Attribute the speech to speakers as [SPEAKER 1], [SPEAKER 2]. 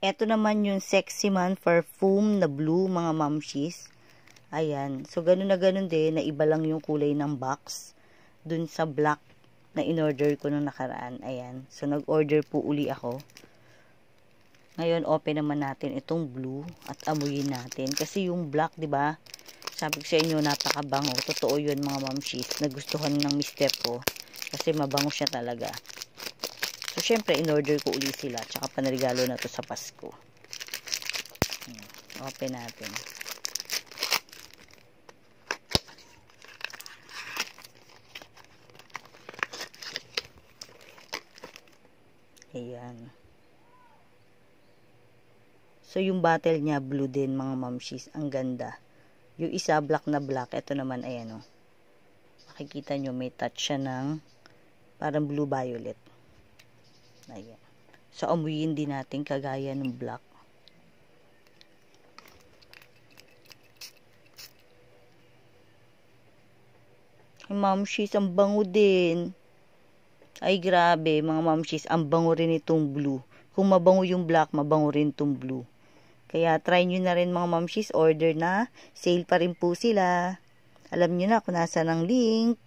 [SPEAKER 1] Ito naman yung Sexy Man Perfume na blue, mga mamshis. Ayan. So, ganun na ganun din, na iba lang yung kulay ng box dun sa black na in-order ko nung nakaraan. Ayan. So, nag-order po uli ako. Ngayon, open naman natin itong blue at amuyin natin. Kasi yung black, di ba? Sabi ko sa inyo, napakabango. Totoo yun, mga mamshis. Nagustuhan ng mister ko. Kasi mabango siya talaga. So, syempre, in-order ko uli sila. Tsaka panarigalo na to sa Pasko. Open natin. Ayan. So, yung bottle niya, blue din, mga mamshis. Ang ganda. Yung isa, black na black. Ito naman, ayan o. Makikita nyo, may touch siya ng parang blue-violet. Ayan. So, amuyin din natin kagaya ng black. Ay, mamshis, ang bango din. Ay, grabe, mga mamshis, ang bango rin itong blue. Kung mabango yung black, mabango rin itong blue. Kaya, try nyo na rin, mga mamshis, order na. Sale pa rin po sila. Alam nyo na kung nasa ng link.